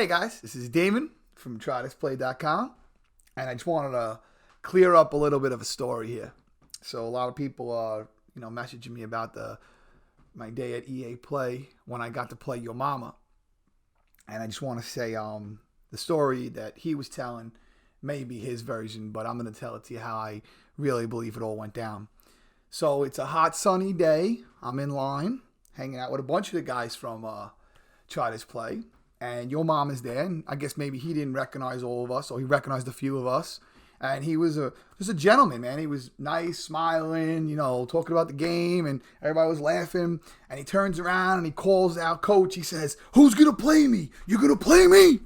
Hey guys, this is Damon from TryThisPlay.com, and I just wanted to clear up a little bit of a story here. So a lot of people are, messaging me about my day at EA Play when I got to play Yomomma, and I just want to say the story that he was telling may be his version, but I'm going to tell it to you how I really believe it all went down. So it's a hot sunny day. I'm in line, hanging out with a bunch of the guys from TryThisPlay. And Yomomma's there, and I guess maybe he didn't recognize all of us, or he recognized a few of us. And he was just a gentleman, man. He was nice, smiling, talking about the game, and everybody was laughing. And he turns around and he calls out Coach. He says, "Who's gonna play me? You gonna play me?"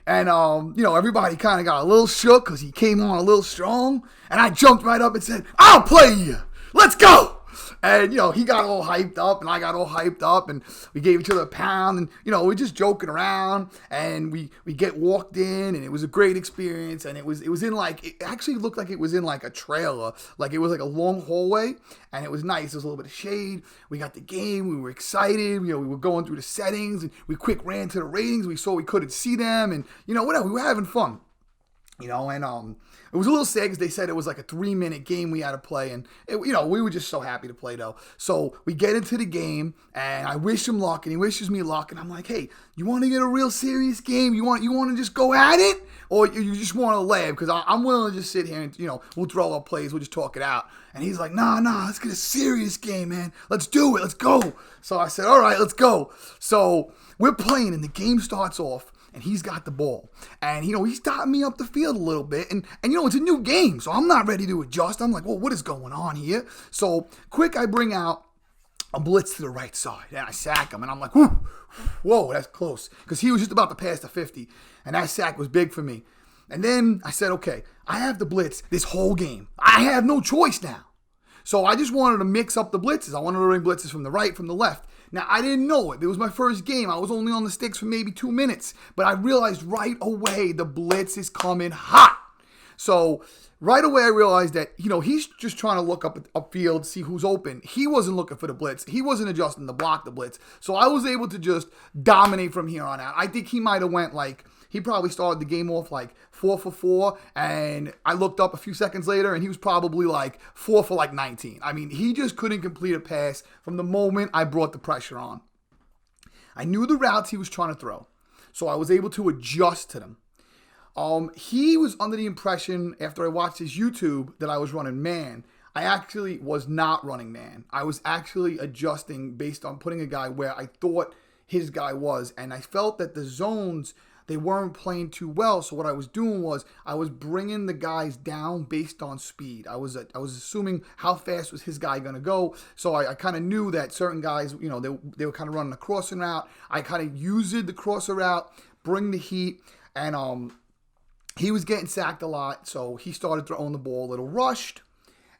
And everybody kind of got a little shook because he came on a little strong. And I jumped right up and said, "I'll play you. Let's go." And, he got all hyped up and I got all hyped up and we gave each other a pound and, we're just joking around and we get walked in and it was a great experience. And it was in it actually looked like it was in like a trailer, like it was like a long hallway and it was nice. There was a little bit of shade. We got the game. We were excited. We were going through the settings and we quick ran to the ratings. We saw we couldn't see them and, whatever. We were having fun. And it was a little sad because they said it was like a 3-minute game we had to play, and we were just so happy to play though. So we get into the game, and I wish him luck, and he wishes me luck, and I'm like, "Hey, you want to get a real serious game? You want to just go at it, or you just want to laugh? Because I'm willing to just sit here and we'll throw up plays, we'll just talk it out." And he's like, Nah, let's get a serious game, man. Let's do it. Let's go." So I said, "All right, let's go." So we're playing, and the game starts off. And he's got the ball. And, he's dotting me up the field a little bit. And it's a new game, so I'm not ready to adjust. I'm like, well, what is going on here? So, quick, I bring out a blitz to the right side. And I sack him. And I'm like, whoa, that's close. Because he was just about to pass the 50. And that sack was big for me. And then I said, okay, I have the blitz this whole game. I have no choice now. So I just wanted to mix up the blitzes. I wanted to bring blitzes from the right, from the left. Now, I didn't know it. It was my first game. I was only on the sticks for maybe 2 minutes. But I realized right away the blitz is coming hot. So right away I realized that, he's just trying to look upfield, see who's open. He wasn't looking for the blitz. He wasn't adjusting to block the blitz. So I was able to just dominate from here on out. I think he might have went he probably started the game off 4 for 4, and I looked up a few seconds later, and he was probably 4 for 19. I mean, he just couldn't complete a pass from the moment I brought the pressure on. I knew the routes he was trying to throw, so I was able to adjust to them. He was under the impression, after I watched his YouTube, that I was running man. I actually was not running man. I was actually adjusting based on putting a guy where I thought his guy was, and I felt that the zones, they weren't playing too well. So what I was doing was I was bringing the guys down based on speed. I was assuming how fast was his guy going to go. So I kind of knew that certain guys, they were kind of running a crossing route. I kind of used the crosser route, bring the heat, and he was getting sacked a lot. So he started throwing the ball a little rushed.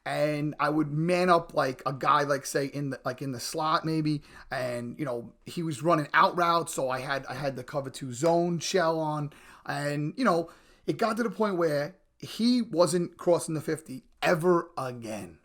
And I would man up like a guy, say in the slot maybe, and he was running out routes, so I had the cover 2 zone shell on, and it got to the point where he wasn't crossing the 50 ever again.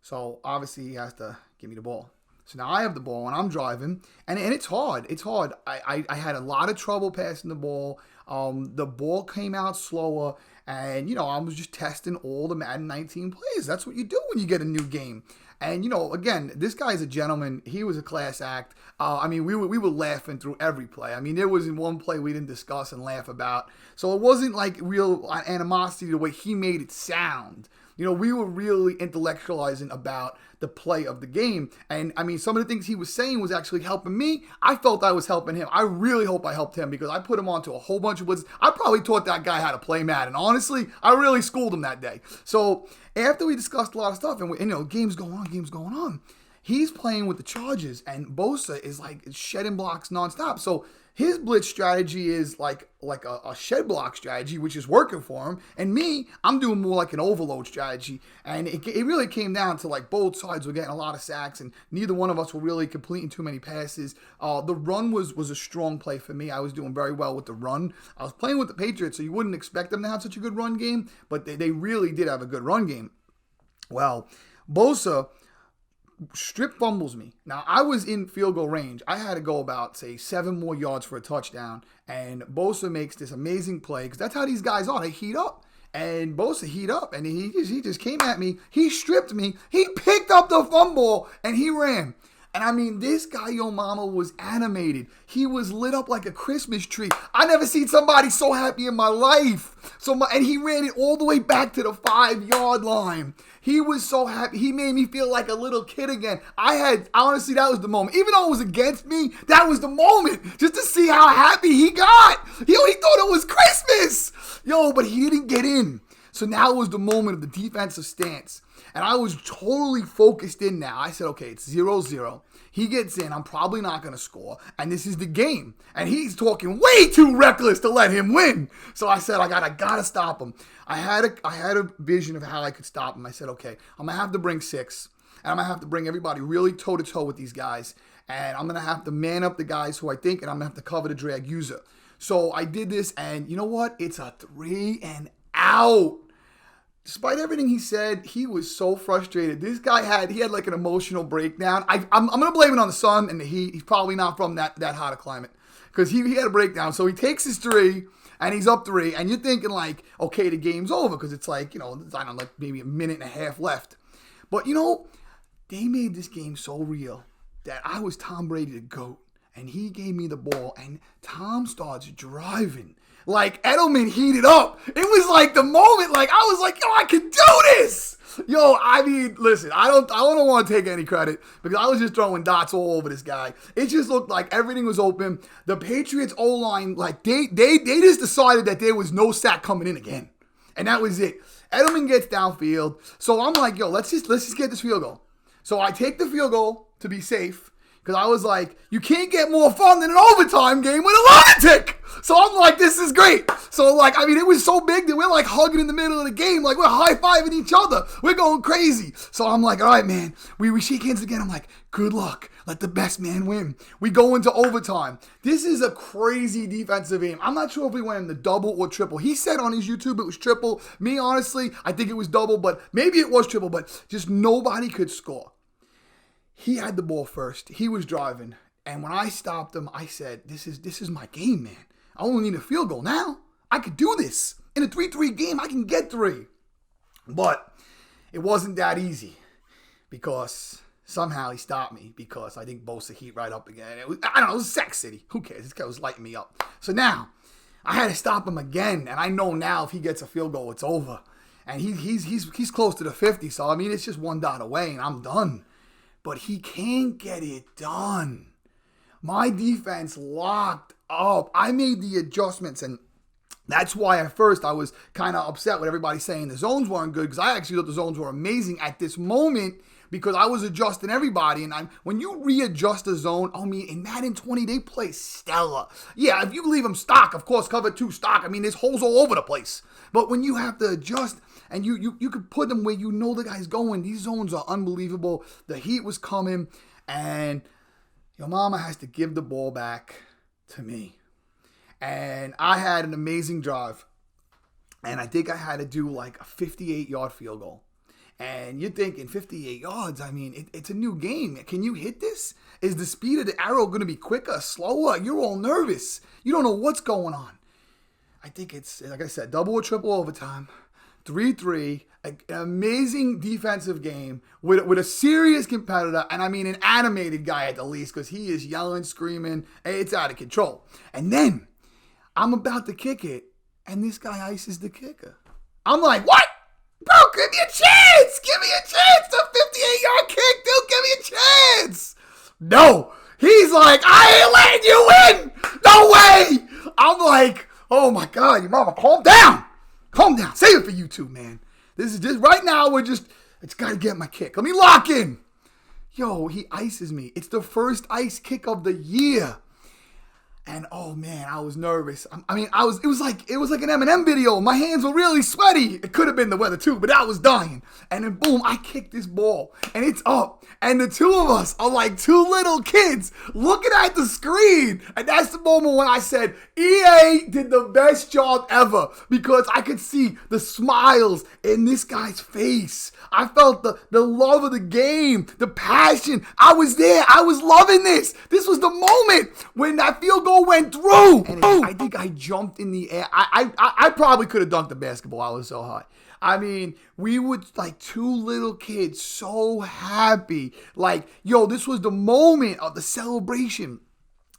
So obviously he has to give me the ball. So now I have the ball and I'm driving, and it's hard. It's hard. I had a lot of trouble passing the ball. The ball came out slower, and, I was just testing all the Madden 19 plays. That's what you do when you get a new game. And, again, this guy's a gentleman. He was a class act. We were laughing through every play. There wasn't one play we didn't discuss and laugh about. So it wasn't real animosity the way he made it sound. We were really intellectualizing about the play of the game. And, some of the things he was saying was actually helping me. I felt I was helping him. I really hope I helped him because I put him onto a whole bunch of blitzes. I probably taught that guy how to play Madden. Honestly, I really schooled him that day. So after we discussed a lot of stuff and games going on, he's playing with the Chargers, and Bosa is shedding blocks nonstop. So his blitz strategy is like a shed block strategy, which is working for him. And me, I'm doing more like an overload strategy. And it really came down to both sides were getting a lot of sacks, and neither one of us were really completing too many passes. The run was a strong play for me. I was doing very well with the run. I was playing with the Patriots, so you wouldn't expect them to have such a good run game, but they really did have a good run game. Well, Bosa strip fumbles me. Now, I was in field goal range. I had to go about, say, 7 more yards for a touchdown. And Bosa makes this amazing play because that's how these guys are. They heat up. And Bosa heat up. And he just came at me. He stripped me. He picked up the fumble and he ran. And I mean, this guy, Yomomma, was animated. He was lit up like a Christmas tree. I never seen somebody so happy in my life. And he ran it all the way back to the 5-yard line. He was so happy. He made me feel like a little kid again. Honestly, that was the moment. Even though it was against me, that was the moment. Just to see how happy he got. He thought it was Christmas. But he didn't get in. So now it was the moment of the defensive stance. And I was totally focused in now. I said, okay, it's 0-0. He gets in. I'm probably not going to score. And this is the game. And he's talking way too reckless to let him win. So I said, I gotta stop him. I had a vision of how I could stop him. I said, okay, I'm going to have to bring 6. And I'm going to have to bring everybody really toe-to-toe with these guys. And I'm going to have to man up the guys who I think, and I'm going to have to cover the drag user. So I did this, and you know what? It's a 3 and out. Despite everything he said, he was so frustrated. This guy had like an emotional breakdown. I'm going to blame it on the sun and the heat. He's probably not from that hot a climate because he had a breakdown. So he takes his 3 and he's up 3. And you're thinking like, okay, the game's over because it's like, I don't know, like maybe a minute and a half left. But, they made this game so real that I was Tom Brady the GOAT. And he gave me the ball and Tom starts driving. Like, Edelman heated up. It was like the moment, like, I was like, I can do this. I mean, listen, I don't want to take any credit because I was just throwing dots all over this guy. It just looked like everything was open. The Patriots O-line, like, they just decided that there was no sack coming in again. And that was it. Edelman gets downfield. So I'm like, let's just get this field goal. So I take the field goal to be safe. Because I was like, you can't get more fun than an overtime game with a lunatic. So I'm like, this is great. So like, I mean, it was so big that we're like hugging in the middle of the game. Like we're high-fiving each other. We're going crazy. So I'm like, all right, man. We shake hands again. I'm like, good luck. Let the best man win. We go into overtime. This is a crazy defensive game. I'm not sure if we went in the double or triple. He said on his YouTube it was triple. Me, honestly, I think it was double, but maybe it was triple, but just nobody could score. He had the ball first. He was driving. And when I stopped him, I said, this is my game, man. I only need a field goal now. I could do this. In a 3-3 game, I can get 3. But it wasn't that easy because somehow he stopped me because I think Bosa heat right up again. I don't know, it was Sac City. Who cares? This guy was lighting me up. So now I had to stop him again. And I know now if he gets a field goal, it's over. And he's close to the 50. So, I mean, it's just 1 dot away and I'm done. But he can't get it done. My defense locked up. I made the adjustments, and that's why at first I was kind of upset with everybody saying the zones weren't good, because I actually thought the zones were amazing at this moment because I was adjusting everybody. And when you readjust a zone, I mean, in Madden 20, they play stellar. Yeah, if you leave them stock, of course, cover 2 stock, I mean, there's holes all over the place. But when you have to adjust, and you could put them where you know the guy's going. These zones are unbelievable. The heat was coming, and Yomomma has to give the ball back to me. And I had an amazing drive, and I think I had to do like a 58-yard field goal. And you're thinking 58 yards, I mean, it's a new game. Can you hit this? Is the speed of the arrow going to be quicker, slower? You're all nervous. You don't know what's going on. I think it's, like I said, double or triple overtime. 3-3, an amazing defensive game with a serious competitor, and I mean an animated guy at the least, because he is yelling, screaming, it's out of control. And then I'm about to kick it, and this guy ices the kicker. I'm like, what? Bro, give me a chance! Give me a chance! The 58-yard kick, dude, give me a chance! No! He's like, I ain't letting you in! No way! I'm like, oh my God, Yomomma, calm down! Calm down. Save it for YouTube, man. This is just, right now, it's got to get my kick. Let me lock in. Yo, he ices me. It's the first ice kick of the year. And oh man, I was nervous. It was like an Eminem video. My hands were really sweaty. It could have been the weather too, but I was dying. And then boom, I kicked this ball and it's up. And the two of us are like two little kids looking at the screen. And that's the moment when I said, EA did the best job ever, because I could see the smiles in this guy's face. I felt the love of the game, the passion. I was there. I was loving this. This was the moment when that field goal went through. And I think I jumped in the air. I probably could have dunked the basketball. I was so high. I mean, we were like two little kids, so happy. Like, yo, this was the moment of the celebration.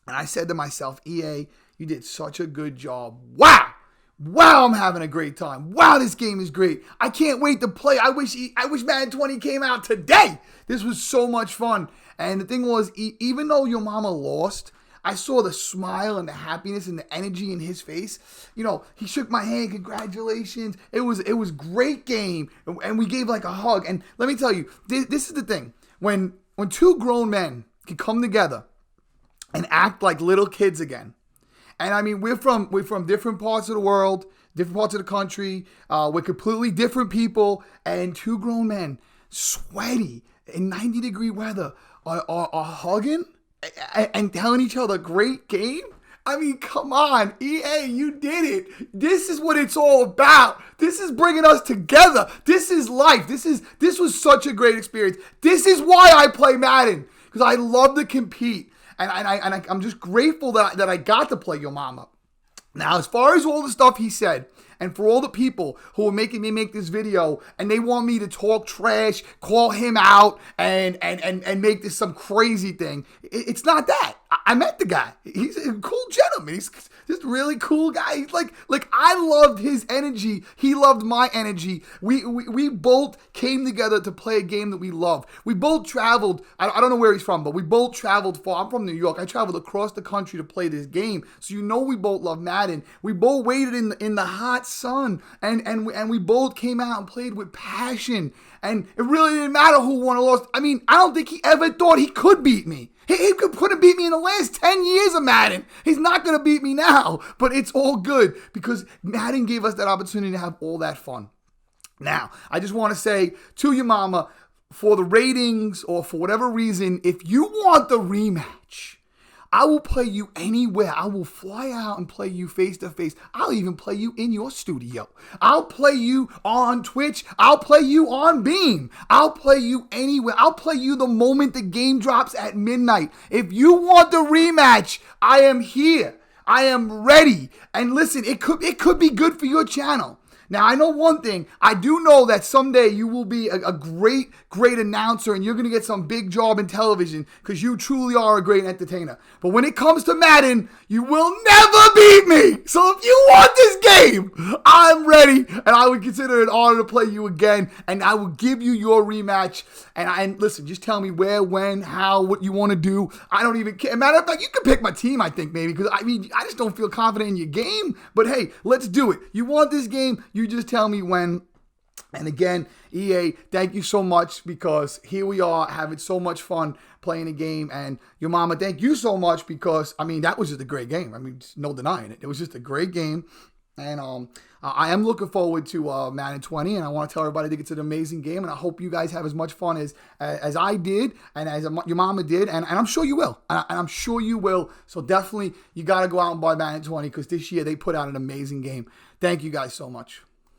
And I said to myself, EA, you did such a good job. Wow. Wow, I'm having a great time. Wow, this game is great. I can't wait to play. I wish Madden 20 came out today. This was so much fun. And the thing was, even though Yomomma lost, I saw the smile and the happiness and the energy in his face. You know, he shook my hand. Congratulations. It was great game. And we gave like a hug. And let me tell you, this is the thing. When two grown men can come together and act like little kids again. And I mean, we're from different parts of the world, different parts of the country. We're completely different people. And two grown men, sweaty, in 90-degree weather, are hugging and telling each other, great game? I mean, come on, EA, you did it. This is what it's all about. This is bringing us together. This is life. This was such a great experience. This is why I play Madden, because I love to compete. And I'm just grateful that I got to play Yomomma. Now, as far as all the stuff he said, and for all the people who are making me make this video and they want me to talk trash, call him out, and make this some crazy thing, it's not that. I met the guy. He's a cool gentleman. He's just a really cool guy. He's like I loved his energy. He loved my energy. We both came together to play a game that we love. We both traveled. I don't know where he's from, but we both traveled far. I'm from New York. I traveled across the country to play this game. So you know we both love Madden. We both waited in the hot sun, and we both came out and played with passion. And it really didn't matter who won or lost. I mean, I don't think he ever thought he could beat me. He couldn't beat me in the last 10 years of Madden. He's not going to beat me now. But it's all good because Madden gave us that opportunity to have all that fun. Now, I just want to say to Yomomma, for the ratings or for whatever reason, if you want the rematch, I will play you anywhere. I will fly out and play you face to face. I'll even play you in your studio. I'll play you on Twitch. I'll play you on Beam. I'll play you anywhere. I'll play you the moment the game drops at midnight. If you want the rematch, I am here. I am ready. And listen, it could be good for your channel. Now, I know one thing. I do know that someday you will be a great announcer and you're going to get some big job in television because you truly are a great entertainer. But when it comes to Madden, you will never beat me. So if you want this game, I'm ready. And I would consider it an honor to play you again. And I will give you your rematch. And listen, just tell me where, when, how, what you want to do. I don't even care. Matter of fact, you can pick my team, I think, maybe. Because, I mean, I just don't feel confident in your game. But, hey, let's do it. You want this game? You just tell me when. And again, EA, thank you so much because here we are having so much fun playing a game. And Yomomma, thank you so much because, I mean, that was just a great game. I mean, no denying it. It was just a great game. And I am looking forward to Madden 20, and I want to tell everybody that it's an amazing game, and I hope you guys have as much fun as I did and as Yomomma did, and I'm sure you will. And I'm sure you will. So definitely, you got to go out and buy Madden 20 because this year they put out an amazing game. Thank you guys so much.